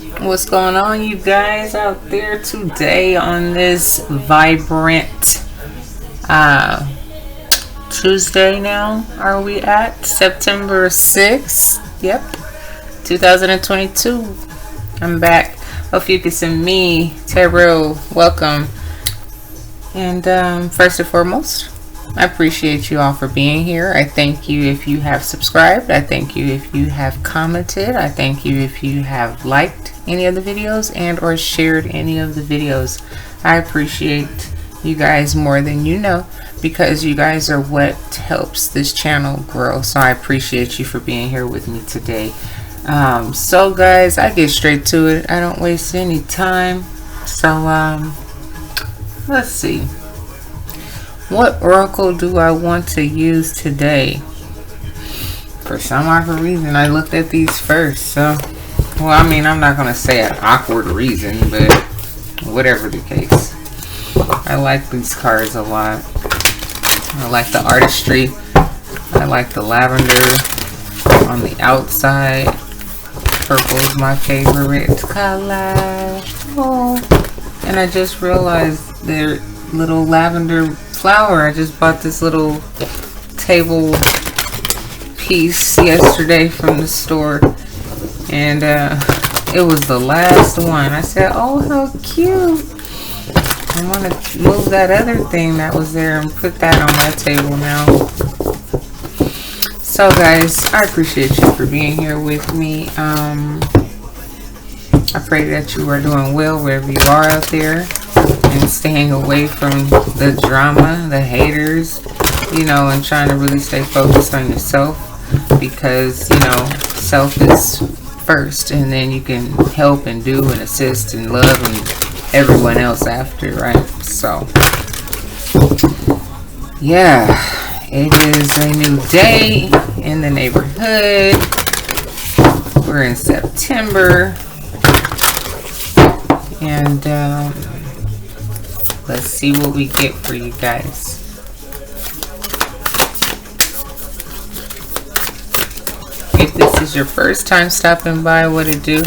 What's going on, you guys out there today on this vibrant Tuesday now? Are we at September 6th? Yep, 2022. I'm back. Ophiuchus and me, Terrell, welcome. And first and foremost, I appreciate you all for being here. I thank you if you have subscribed. I thank you if you have commented. I thank you if you have liked any of the videos and or shared any of the videos. I appreciate you guys more than you know, because you guys are what helps this channel grow. So I appreciate you for being here with me today. So guys, I get straight to it. I don't waste any time. So let's see. What oracle do I want to use today? For some odd reason, I looked at these first. So, well, I mean, I'm not going to say an awkward reason, but whatever the case. I like these cards a lot. I like the artistry. I like the lavender on the outside. Purple is my favorite color. Oh, and I just realized their little lavender flower. I just bought this little table piece yesterday from the store, and it was the last one. I said, oh, how cute. I want to move that other thing that was there and put that on my table now. So guys, I appreciate you for being here with me. I pray that you are doing well wherever you are out there, and staying away from the drama, the haters, you know, and trying to really stay focused on yourself, because, you know, self is first, and then you can help and do and assist and love and everyone else after, right? So, yeah, it is a new day in the neighborhood. We're in September, and let's see what we get for you guys. If this is your first time stopping by, what it do?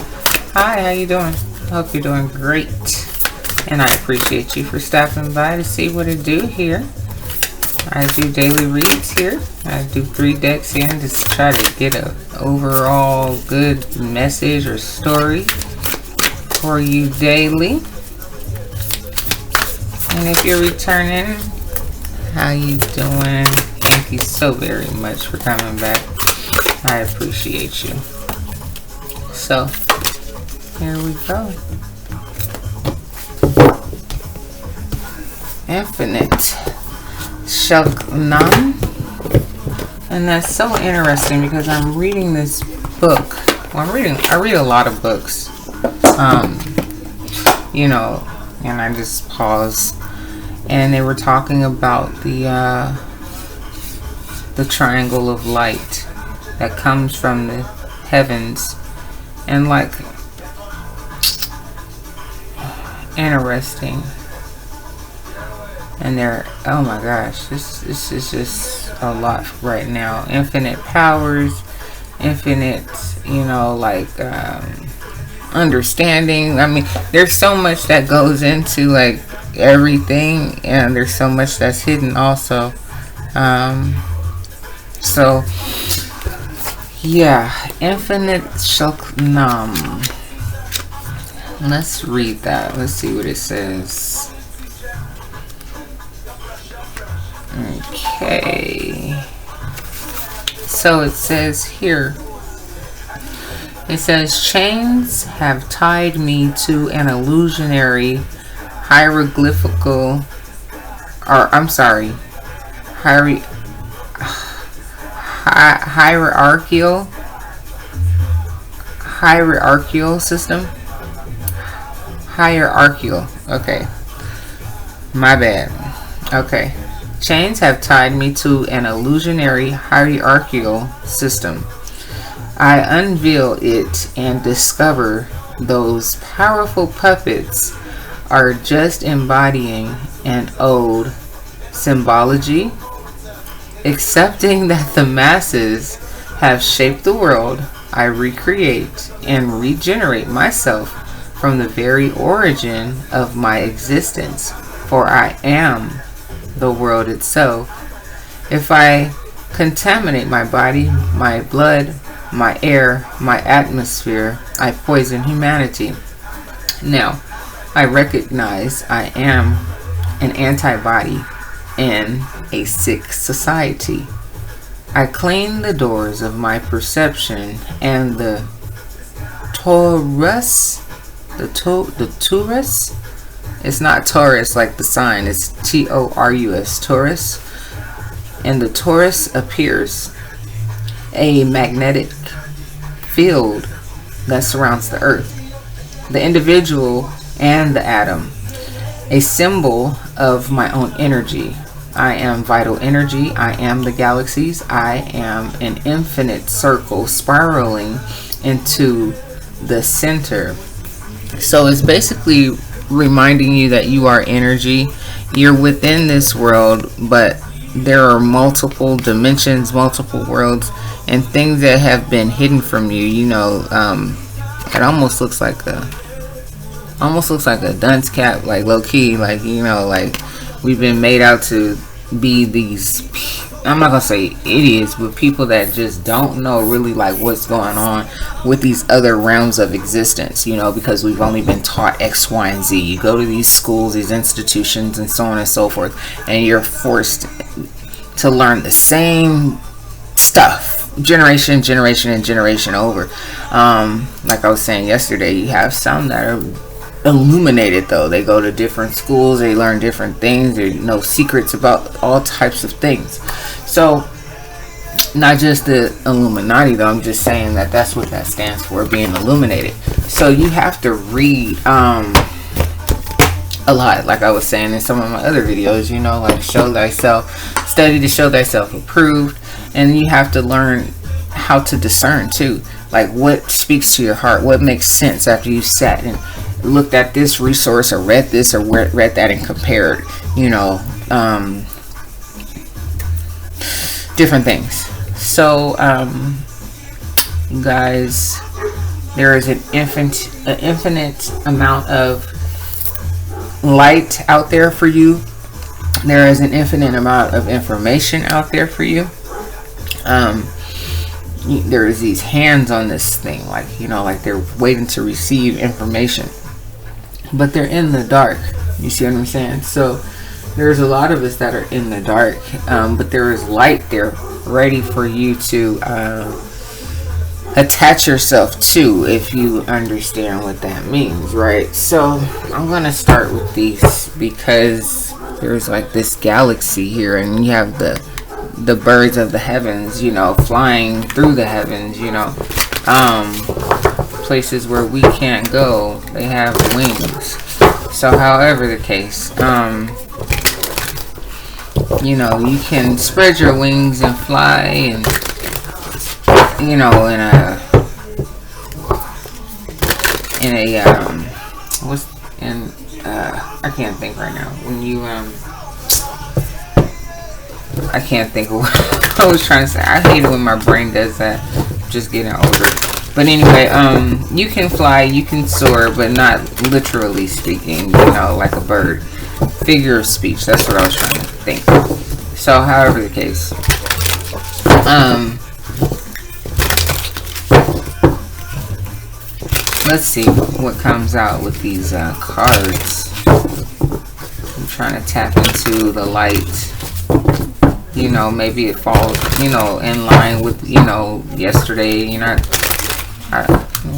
Hi, how you doing? Hope you're doing great. And I appreciate you for stopping by to see what it do here. I do daily reads here. I do 3 decks here and just try to get a overall good message or story for you daily. And if you're returning, how you doing? Thank you so very much for coming back. I appreciate you. So, here we go. Infinite Shulknam. And that's so interesting because I'm reading this book. Well, I read a lot of books. You know, and I just paused, and they were talking about the triangle of light that comes from the heavens, and like, interesting. And they're, oh my gosh, this is just a lot right now. Infinite powers, infinite, you know, like understanding. I mean, there's so much that goes into like everything, and there's so much that's hidden also. So yeah, Infinite Shulknam. Let's read that. Let's see what it says. Okay. So it says here. It says, chains have tied me to an illusionary hieroglyphical, or I'm sorry, hierarchical system. Hierarchical. Okay. My bad. Okay. Chains have tied me to an illusionary hierarchical system. I unveil it and discover those powerful puppets are just embodying an old symbology, accepting that the masses have shaped the world. I recreate and regenerate myself from the very origin of my existence, for I am the world itself. If I contaminate my body, my blood, my air, my atmosphere, I poison humanity. Now, I recognize I am an antibody in a sick society. I clean the doors of my perception and the Taurus, the Taurus, it's not Taurus like the sign, it's Taurus, Taurus, and the Taurus appears a magnetic field that surrounds the earth, the individual and the atom, a symbol of my own energy. I am vital energy. I am the galaxies. I am an infinite circle spiraling into the center. So it's basically reminding you that you are energy. You're within this world, but there are multiple dimensions, multiple worlds, and things that have been hidden from you. You know, it almost looks like a dunce cap, like low key, like, you know, like we've been made out to be these, I'm not gonna say idiots, but people that just don't know really like what's going on with these other realms of existence, you know, because we've only been taught X, Y, and Z. You go to these schools, these institutions, and so on and so forth, and you're forced to learn the same stuff generation and generation over. Like I was saying yesterday, you have some that are illuminated, though. They go to different schools, they learn different things, they know secrets about all types of things. So not just the Illuminati, though. I'm just saying that that's what that stands for, being illuminated. So you have to read a lot, like I was saying in some of my other videos, you know, like show thyself, study to show thyself approved. And you have to learn how to discern too, like what speaks to your heart, what makes sense after you sat and looked at this resource or read this or read that and compared, you know, different things. So guys, there is an infinite amount of light out there for you. There is an infinite amount of information out there for you. There is these hands on this thing, like, you know, like they're waiting to receive information, but they're in the dark. You see what I'm saying? So there's a lot of us that are in the dark, but there is light there ready for you to attach yourself to, if you understand what that means, right? So I'm gonna start with these because there's like this galaxy here, and you have the birds of the heavens, you know, flying through the heavens, you know, places where we can't go, they have wings. So however the case, you know, you can spread your wings and fly, and, you know, I can't think right now. When you I can't think of what I was trying to say. I hate it when my brain does that. Just getting older. But anyway, you can fly, you can soar, but not literally speaking, you know, like a bird. Figure of speech, that's what I was trying to think. So, however the case. Let's see what comes out with these cards. I'm trying to tap into the light. You know, maybe it falls, you know, in line with, you know, yesterday. You know,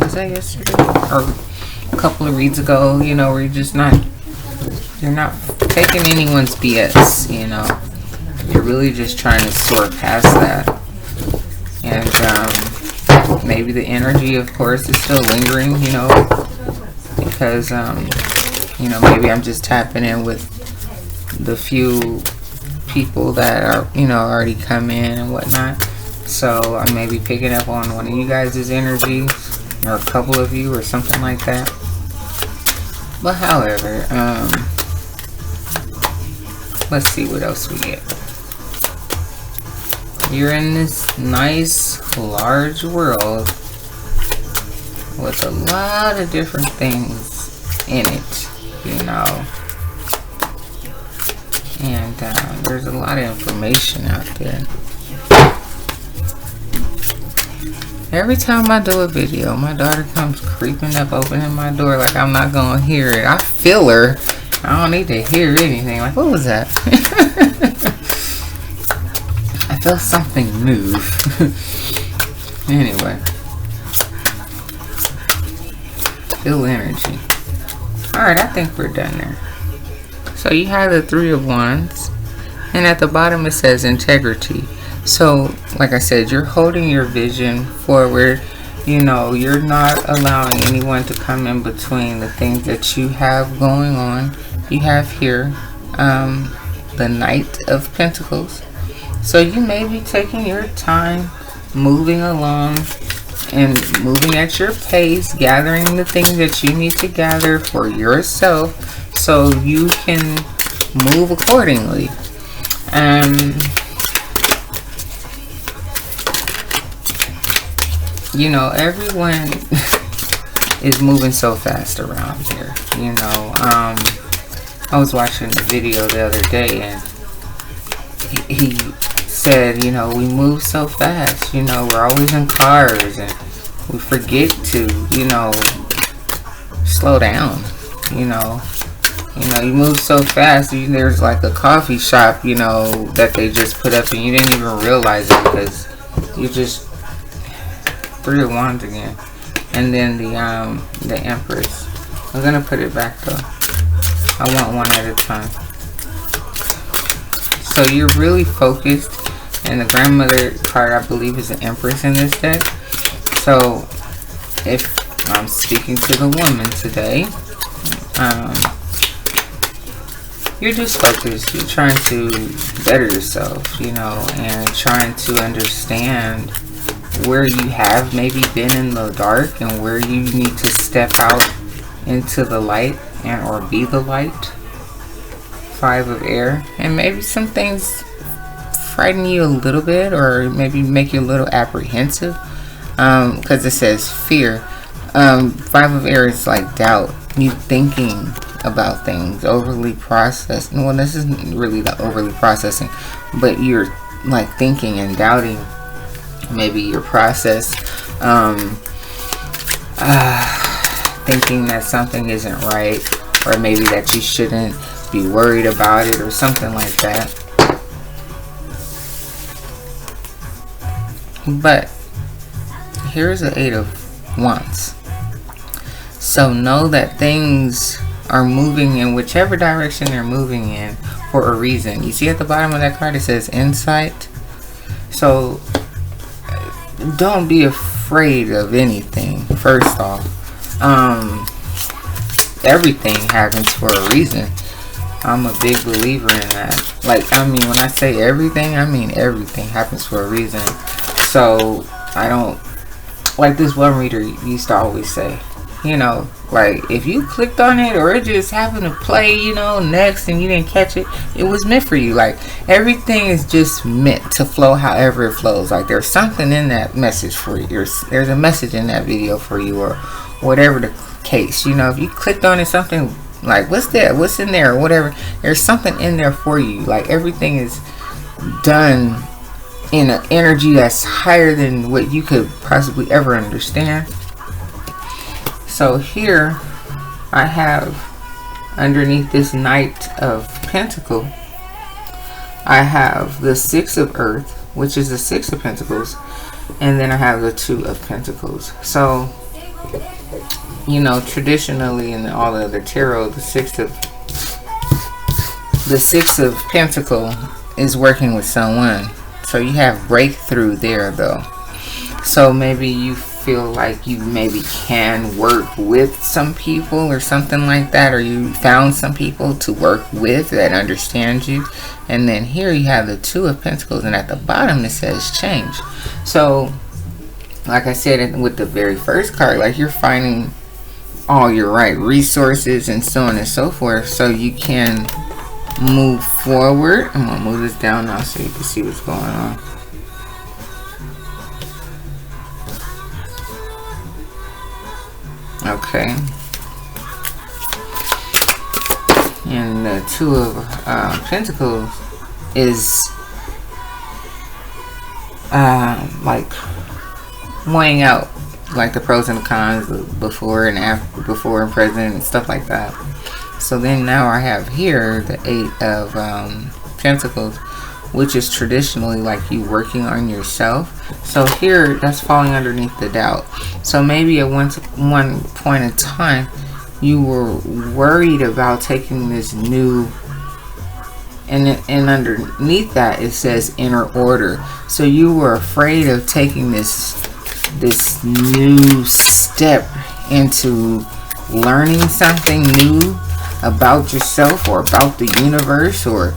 was that yesterday? Or a couple of reads ago, you know, where you're not taking anyone's BS, you know. You're really just trying to soar past that. And maybe the energy, of course, is still lingering, you know, because, you know, maybe I'm just tapping in with the few people that are, you know, already come in and whatnot. So I may be picking up on one of you guys' energies, or a couple of you, or something like that. But however, let's see what else we get. You're in this nice large world with a lot of different things in it, you know. And there's a lot of information out there. Every time I do a video, my daughter comes creeping up, opening my door like I'm not gonna hear it. I feel her. I don't need to hear anything. Like, what was that? I felt something move. Anyway. Feel energy. Alright, I think we're done there. So you have the Three of Wands. And at the bottom it says integrity. So, like I said, you're holding your vision forward. You know, you're not allowing anyone to come in between the things that you have going on. You have here the Knight of Pentacles. So you may be taking your time, moving along and moving at your pace, gathering the things that you need to gather for yourself so you can move accordingly. You know, everyone is moving so fast around here. You know, I was watching a video the other day and he said, you know, we move so fast. You know, we're always in cars and we forget to, you know, slow down. You know, you move so fast. There's like a coffee shop, you know, that they just put up and you didn't even realize it because you just Three of Wands again. And then the Empress. I'm gonna put it back though. I want one at a time. So you're really focused, and the grandmother card I believe is the Empress in this deck. So if I'm speaking to the woman today, you're just focused. You're trying to better yourself, you know, and trying to understand where you have maybe been in the dark and where you need to step out into the light and or be the light. Five of Air. And maybe some things frighten you a little bit or maybe make you a little apprehensive because it says fear. Five of Air is like doubt. You thinking about things, overly processing. Well, this isn't really the overly processing, but you're like thinking and doubting maybe your process, thinking that something isn't right, or maybe that you shouldn't be worried about it or something like that. But here's the Eight of Wands. So know that things are moving in whichever direction they're moving in for a reason. You see at the bottom of that card it says insight. So don't be afraid of anything. First off, everything happens for a reason. I'm a big believer in that. Like, I mean, when I say everything, I mean everything happens for a reason. So I don't, like this one reader used to always say, you know, like if you clicked on it or it just happened to play, you know, next and you didn't catch it, it was meant for you. Like everything is just meant to flow however it flows. Like there's something in that message for you. There's a message in that video for you, or whatever the case. You know, if you clicked on it, something like what's that, what's in there, or whatever, there's something in there for you. Like everything is done in an energy that's higher than what you could possibly ever understand. So here I have underneath this Knight of Pentacle, I have the Six of Earth, which is the Six of Pentacles, and then I have the Two of Pentacles. So, you know, traditionally in all the other tarot, the Six of Pentacle is working with someone. So you have breakthrough there though. So maybe you feel like you maybe can work with some people or something like that, or you found some people to work with that understand you. And then here you have the Two of Pentacles, and at the bottom it says change. So like I said with the very first card, like you're finding all your right resources and so on and so forth, so you can move forward. I'm gonna move this down now so you can see what's going on. Okay. And the Two of Pentacles is like weighing out like the pros and the cons before and after, before and present, and stuff like that. So then now I have here the Eight of Pentacles, which is traditionally like you working on yourself. So here that's falling underneath the doubt. So maybe at one point in time you were worried about taking this new, and underneath that it says inner order. So you were afraid of taking this new step into learning something new about yourself or about the universe or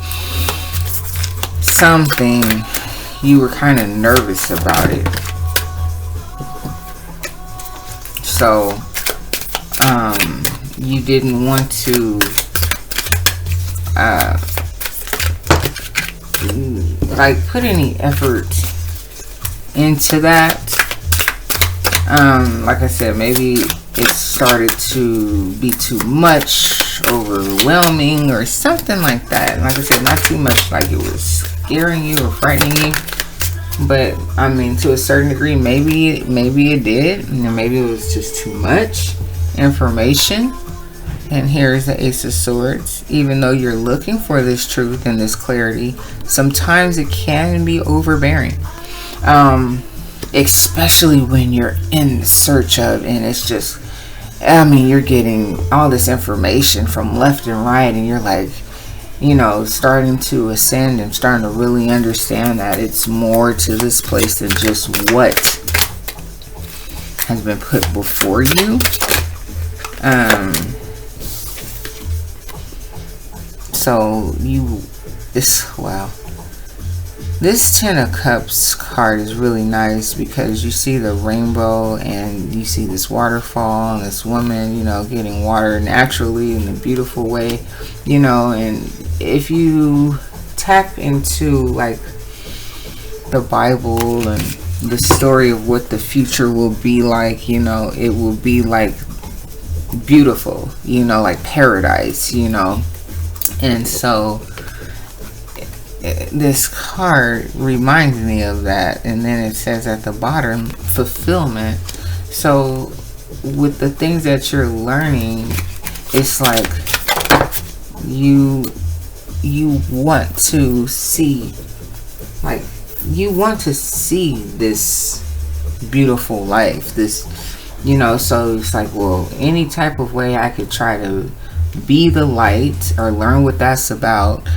something. You were kind of nervous about it. So you didn't want to like put any effort into that. Like I said, maybe it started to be too much, overwhelming or something like that. Like I said, not too much like it was scaring you or frightening you, but I mean to a certain degree maybe it did. You know, maybe it was just too much information. And here's the Ace of Swords. Even though you're looking for this truth and this clarity, sometimes it can be overbearing. Especially when you're in search of, and it's just, I mean, you're getting all this information from left and right, and you're like, you know, starting to ascend and starting to really understand that it's more to this place than just what has been put before you. So wow. This Ten of Cups card is really nice because you see the rainbow and you see this waterfall and this woman, you know, getting water naturally in a beautiful way, you know. And if you tap into like the Bible and the story of what the future will be like, you know, it will be like beautiful, you know, like paradise, you know. And so this card reminds me of that. And then it says at the bottom, fulfillment. So with the things that you're learning, it's like you want to see, like you want to see this beautiful life, this, you know. So it's like, well, any type of way I could try to be the light or learn what that's about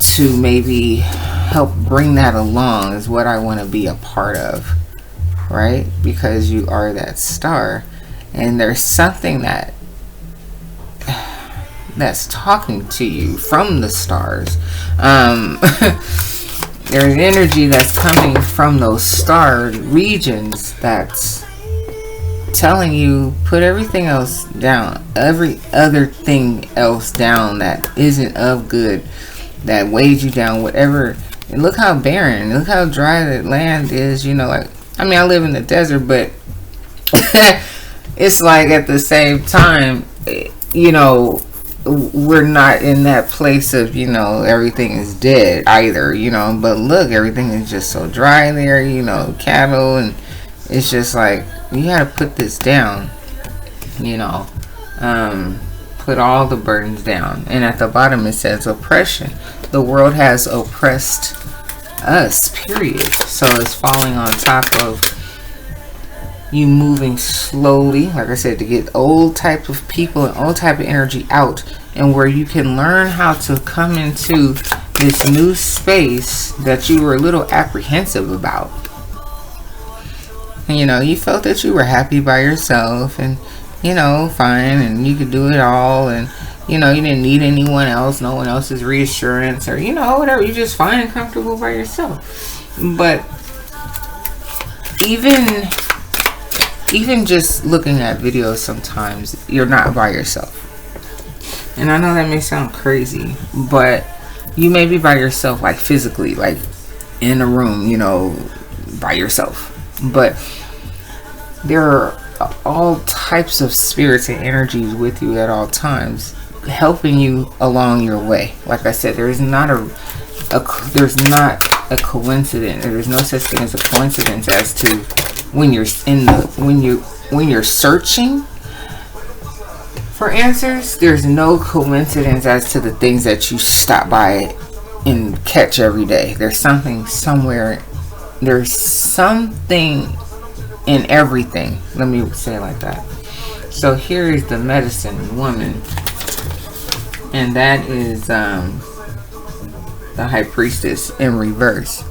to maybe help bring that along is what I want to be a part of, right? Because you are that star, and there's something that's talking to you from the stars. There's energy that's coming from those star regions that's telling you put everything else down, every other thing else down that isn't of good, that weighs you down, whatever. And look how barren, look how dry the land is, you know. Like, I mean, I live in the desert, but it's like at the same time, you know, we're not in that place of, you know, everything is dead either, you know. But look, everything is just so dry there, you know, cattle, and it's just like, you gotta put this down, you know. Put all the burdens down. And at the bottom it says oppression. The world has oppressed us, period. So it's falling on top of you moving slowly, like I said, to get old type of people and old type of energy out, and where you can learn how to come into this new space that you were a little apprehensive about. And, you know, you felt that you were happy by yourself and, you know, fine, and you could do it all, and, you know, you didn't need anyone else, no one else's reassurance, or, you know, whatever. You're just fine and comfortable by yourself. But even just looking at videos, sometimes you're not by yourself. And I know that may sound crazy, but you may be by yourself, like physically, like in a room, you know, by yourself. But there are all types of spirits and energies with you at all times, helping you along your way. Like I said, there's not a coincidence. There's no such thing as a coincidence as to when you're when you're searching for answers. There's no coincidence as to the things that you stop by and catch every day. There's something somewhere. There's something in everything. Let me say it like that. So here is the medicine woman, and that is the high priestess in reverse.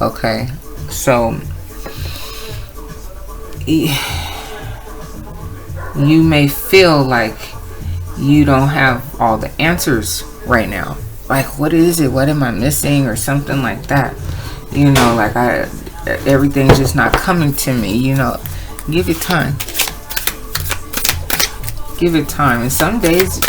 Okay, so you may feel like you don't have all the answers right now. Like, what is it? What am I missing? Or something like that. You know, like everything's just not coming to me. You know, give it time. Give it time. And some days,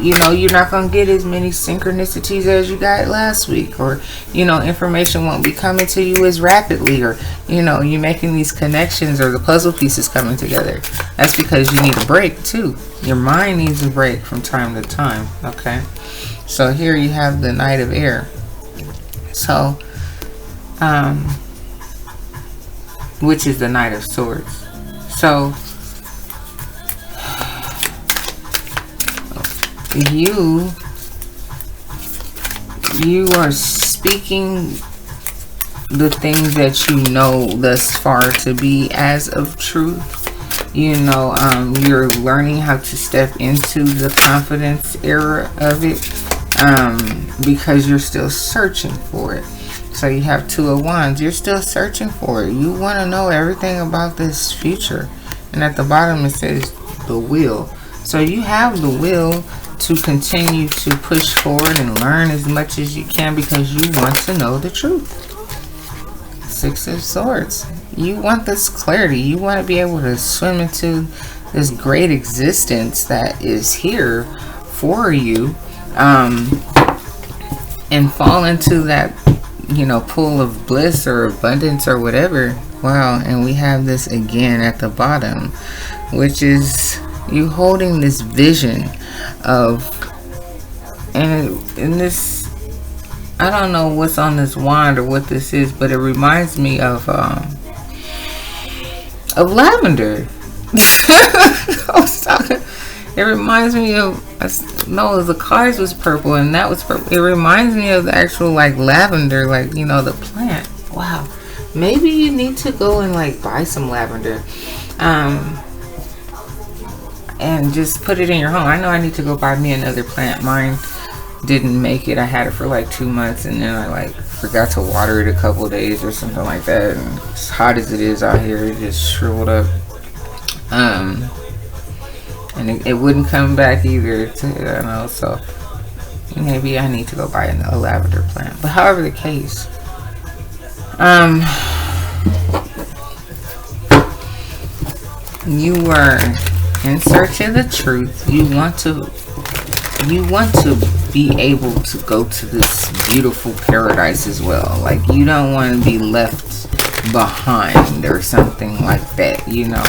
you know, you're not going to get as many synchronicities as you got last week. Or, you know, information won't be coming to you as rapidly. Or, you know, you're making these connections or the puzzle pieces coming together. That's because you need a break, too. Your mind needs a break from time to time. Okay? So here you have the Knight of Air. So, which is the Knight of Swords. So, you are speaking the things that you know thus far to be as of truth. You know, you're learning how to step into the confidence era of it, because you're still searching for it. So you have Two of Wands. You're still searching for it. You want to know everything about this future. And at the bottom it says the will. So you have the will to continue to push forward and learn as much as you can because you want to know the truth. Six of Swords. You want this clarity. You want to be able to swim into this great existence that is here for you, and fall into that, you know, pool of bliss or abundance or whatever. Wow. And we have this again at the bottom, which is you holding this vision of, and in this, I don't know what's on this wand or what this is, but it reminds me of lavender. I was talking, it reminds me of, no, the cards was purple and that was purple. It reminds me of the actual like lavender, like, you know, the plant. Wow. Maybe you need to go and like buy some lavender, and just put it in your home. I know I need to go buy me another plant. Mine didn't make it. I had it for like 2 months and then I like forgot to water it a couple days or something like that. And as hot as it is out here, it just shriveled up. And it wouldn't come back either. I know, so maybe I need to go buy a lavender plant. But however the case, you were in search of the truth. You want to be able to go to this beautiful paradise as well. Like, you don't want to be left behind or something like that, you know.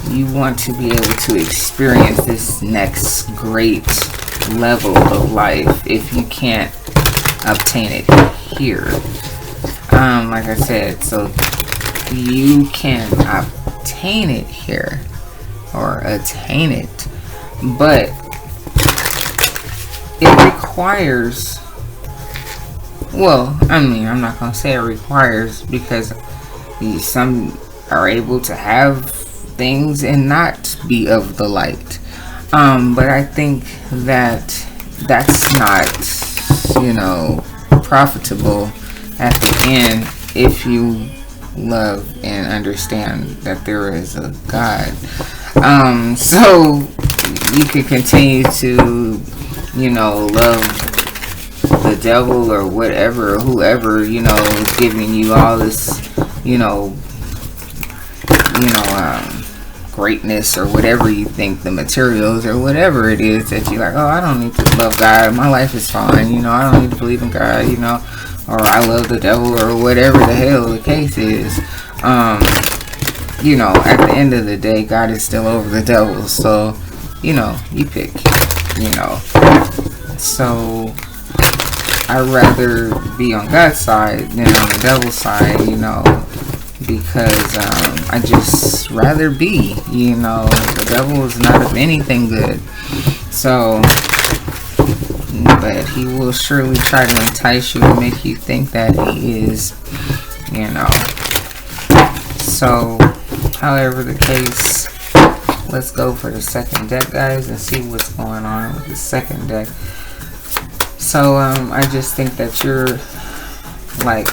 You want to be able to experience this next great level of life if you can't obtain it here. Like I said, so you can obtain it here or attain it, but it requires, well, I mean, I'm not going to say it requires, because some are able to have things and not be of the light, but I think that that's not, you know, profitable at the end if you love and understand that there is a God. So you can continue to, you know, love the devil or whatever, or whoever, you know, is giving you all this, you know, greatness or whatever you think, the materials or whatever it is that you're like, oh, I don't need to love God, my life is fine, you know, I don't need to believe in God, you know, or I love the devil or whatever the hell the case is. You know, at the end of the day, God is still over the devil. So, you know, you pick, you know. So, I'd rather be on God's side than on the devil's side, you know, because I just rather be, you know, the devil is not of anything good. So, but he will surely try to entice you and make you think that he is, you know. So, however the case, let's go for the second deck, guys, and see what's going on with the second deck. So, I just think that you're, like,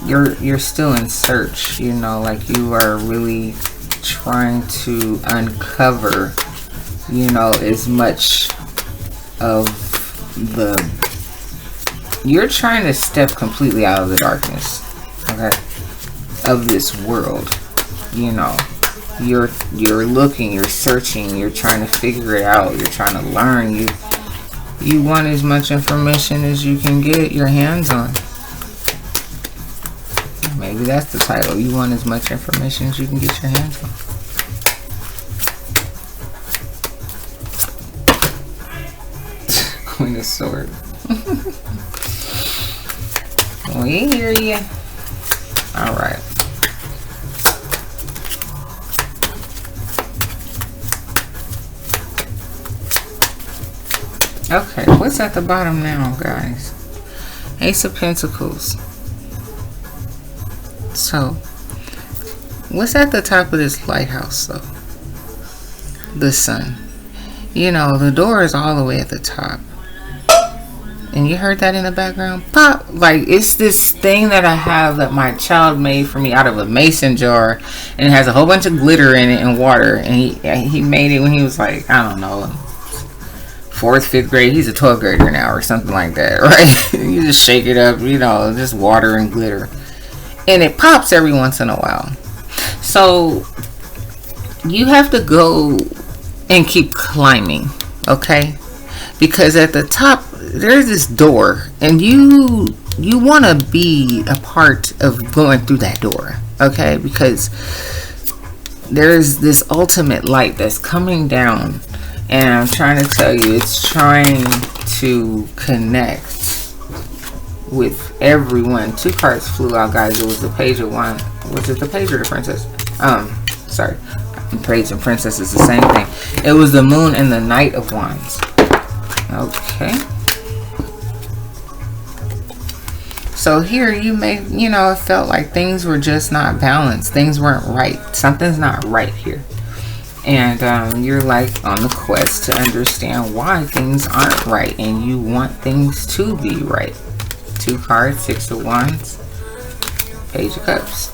you're still in search, you know, like you are really trying to uncover, you know, as much of you're trying to step completely out of the darkness, okay, of this world, you know. You're looking, you're searching, you're trying to figure it out, you're trying to learn, you want as much information as you can get your hands on. Maybe that's the title. You want as much information as you can get your hands on. Queen of Swords. We hear you. Alright. Okay, what's at the bottom now, guys? Ace of Pentacles. So, what's at the top of this lighthouse, though? The sun. You know, the door is all the way at the top. And you heard that in the background? Pop! Like, it's this thing that I have that my child made for me out of a mason jar. And it has a whole bunch of glitter in it and water. And he made it when he was like, I don't know, 4th, 5th grade. He's a 12th grader now or something like that, right? You just shake it up, you know, just water and glitter. And it pops every once in a while. So, you have to go and keep climbing, okay? Because at the top, there's this door. And you want to be a part of going through that door, okay? Because there's this ultimate light that's coming down. And I'm trying to tell you, it's trying to connect with everyone. 2 cards flew out, guys. It was the Page of Wands. Was it the Page or the Princess? Sorry. Page and Princess is the same thing. It was the Moon and the Knight of Wands. Okay. So here you may, you know, it felt like things were just not balanced. Things weren't right. Something's not right here. And you're like on the quest to understand why things aren't right. And you want things to be right. 2 cards, 6 of Wands, Page of Cups.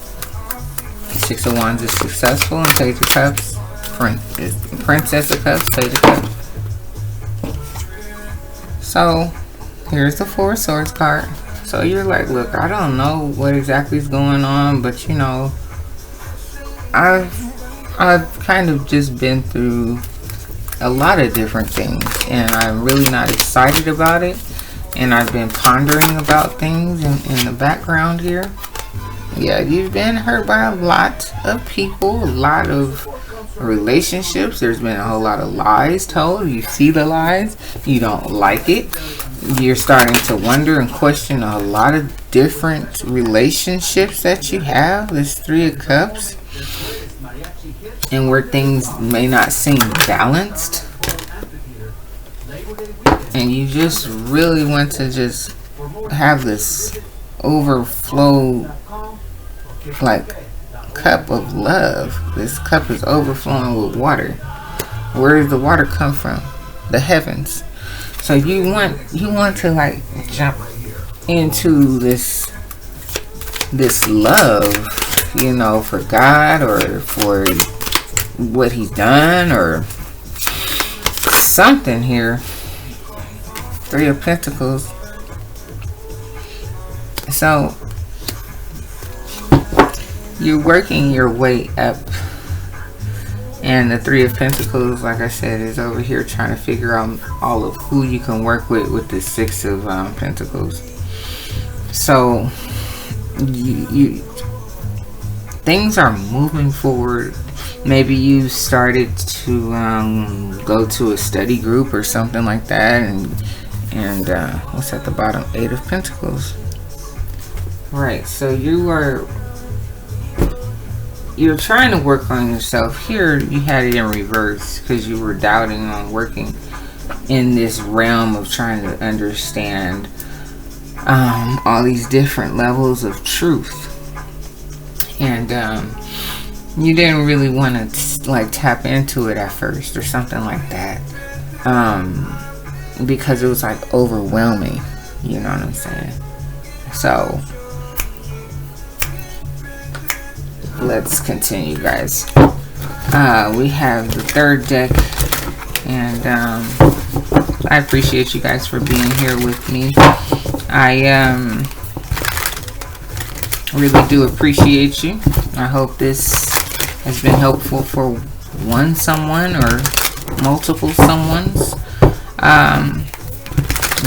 6 of Wands is successful, and Page of Cups, Princess of Cups, Page of Cups. So, here's the 4 of Swords card. So you're like, look, I don't know what exactly is going on, but you know, I've kind of just been through a lot of different things, and I'm really not excited about it. And I've been pondering about things in the background here. Yeah, you've been hurt by a lot of people, a lot of relationships. There's been a whole lot of lies told. You see the lies. You don't like it. You're starting to wonder and question a lot of different relationships that you have. This 3 of Cups. And where things may not seem balanced. And you just really want to just have this overflow, like, cup of love. This cup is overflowing with water. Where does the water come from? The heavens. So you want to like jump into this love, you know, for God or for what He's done or something here. 3 of Pentacles. So you're working your way up, and the 3 of Pentacles, like I said, is over here trying to figure out all of who you can work with the 6 of Pentacles. So things are moving forward. Maybe you started to go to a study group or something like that, and what's at the bottom? 8 of Pentacles. Right, so you're trying to work on yourself. Here you had it in reverse because you were doubting on working in this realm of trying to understand all these different levels of truth. And you didn't really want to like tap into it at first or something like that, because it was like overwhelming, you know what I'm saying? So let's continue, guys. We have the 3rd deck, and I appreciate you guys for being here with me. I really do appreciate you. I hope this has been helpful for someone or multiple someones.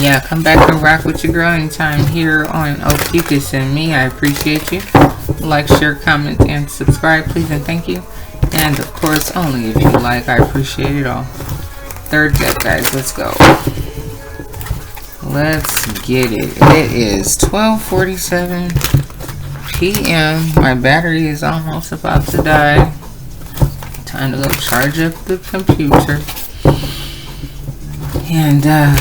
Yeah, come back and rock with your girl anytime here on Ophiuchus and me. I appreciate you. Like, share, comment, and subscribe, please, and thank you. And of course, only if you like. I appreciate it all. 3rd deck, guys. Let's go. Let's get it. It is 12:47 p.m. My battery is almost about to die. Time to go charge up the computer. And I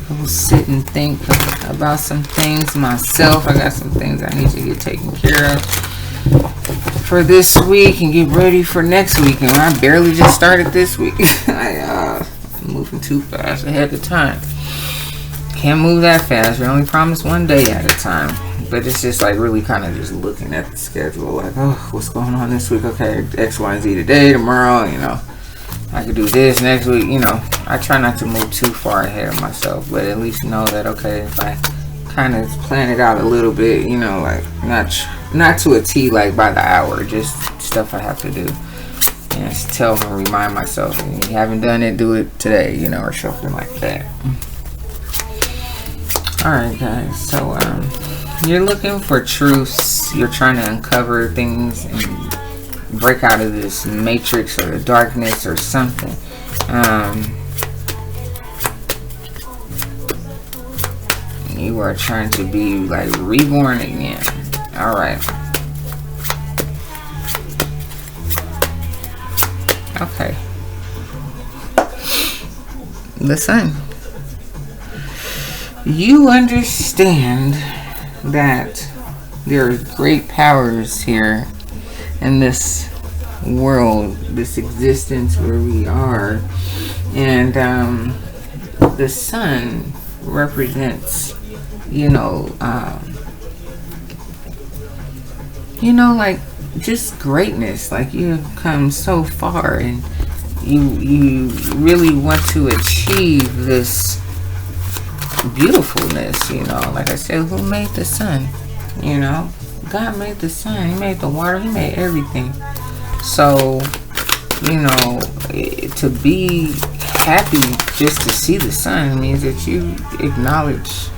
will sit and think about some things myself. I got some things I need to get taken care of for this week and get ready for next week. And I barely just started this week. I'm moving too fast ahead of time. Can't move that fast. You're only promised one day at a time. But it's just like really kind of just looking at the schedule. Like, oh, what's going on this week? Okay, X, Y, and Z today, tomorrow, you know. I could do this next week, you know. I try not to move too far ahead of myself. But at least know that, okay, if I kind of plan it out a little bit, you know, like not to a T, like by the hour. Just stuff I have to do. And just tell me, remind myself, if you haven't done it, do it today, you know, or something like that. Alright, guys. So, you're looking for truths. You're trying to uncover things and break out of this matrix or the darkness or something. You are trying to be like reborn again. Alright. Okay. The Sun. You understand that there are great powers here in this world, this existence where we are, and the Sun represents, like just greatness. Like you have come so far, and you really want to achieve this beautifulness, like I said, who made the sun? God made the sun, he made the water, he made everything. So to be happy just to see the sun means that you acknowledge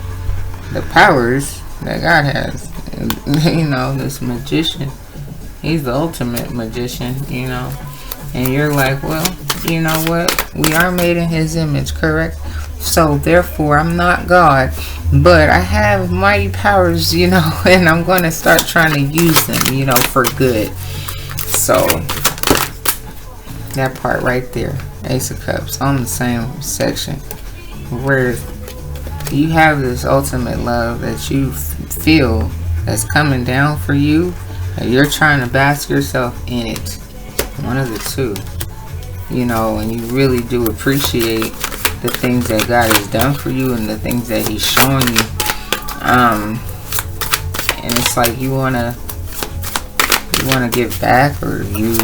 the powers that God has. And, this magician, he's the ultimate magician, and you're like, well, you know what, we are made in his image, correct? So therefore I'm not God, but I have mighty powers, and I'm going to start trying to use them, for good. So that part right there, Ace of Cups, on the same section, where you have this ultimate love that you feel that's coming down for you, and you're trying to bask yourself in it. One of the two, and you really do appreciate the things that God has done for you and the things that he's showing you. And it's like you wanna give back, or you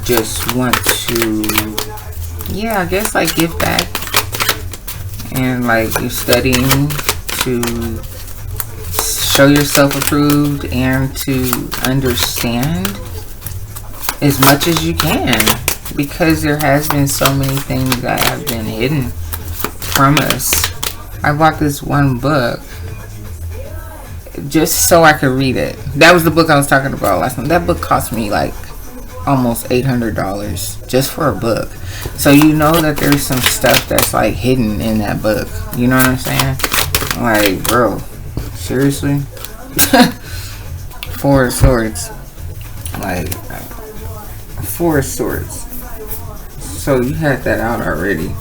just want to, I guess, like, give back. And like you're studying to show yourself approved and to understand as much as you can, because there has been so many things that have been hidden from us, I bought this one book just so I could read it. That was the book I was talking about last time. That book cost me like almost $800 just for a book. So you know that there's some stuff that's like hidden in that book. You know what I'm saying? Like, bro, seriously? Four of Swords. Like, Four of Swords. So you had that out already.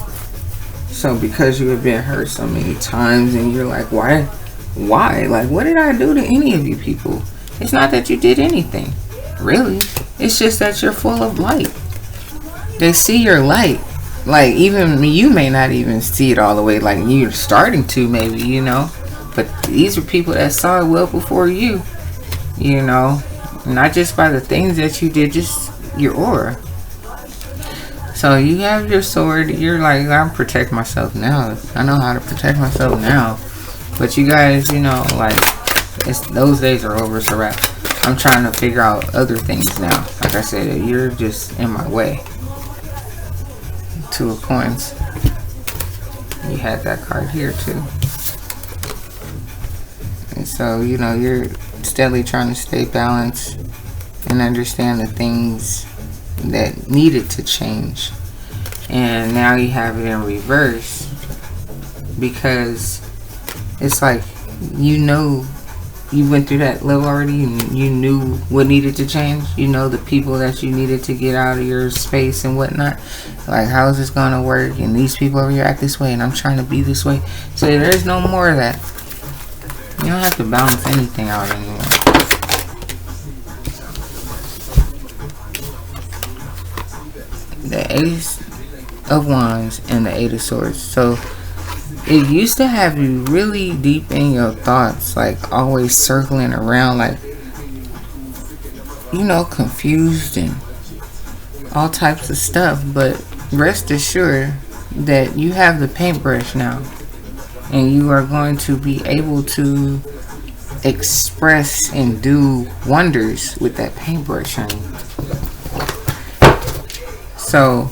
So because you have been hurt so many times and you're like, why? Like, what did I do to any of you people? It's not that you did anything. Really. It's just that you're full of light. They see your light. Like, even you may not even see it all the way. Like, you're starting to, maybe, you know. But these are people that saw it well before you. You know. Not just by the things that you did, just your aura. So you have your sword. You're like, I'll protect myself now. I know how to protect myself now. But you guys, you know, like, those days are over. It's a wrap. I'm trying to figure out other things now. Like I said, you're just in my way. Two of Coins. You had that card here too. And so, you know, you're steadily trying to stay balanced and understand the things that needed to change. And now you have it in reverse because it's like, you know, you went through that level already. You knew what needed to change. You know the people that you needed to get out of your space and whatnot. Like, how is this going to work? And these people over here act this way, and I'm trying to be this way. So there's no more of that. You don't have to balance anything out anymore. The Ace of Wands and the Eight of Swords. So it used to have you really deep in your thoughts, like always circling around, like, you know, confused and all types of stuff. But rest assured that you have the paintbrush now, and you are going to be able to express and do wonders with that paintbrush, honey. So,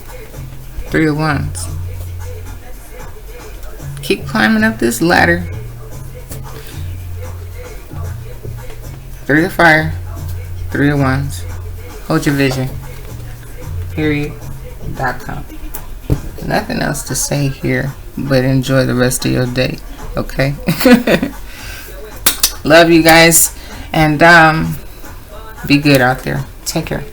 Three of Wands. Keep climbing up this ladder. Three of Fire. Three of Wands. Hold your vision. Period.com. Nothing else to say here, but enjoy the rest of your day. Okay? Love you guys. And be good out there. Take care.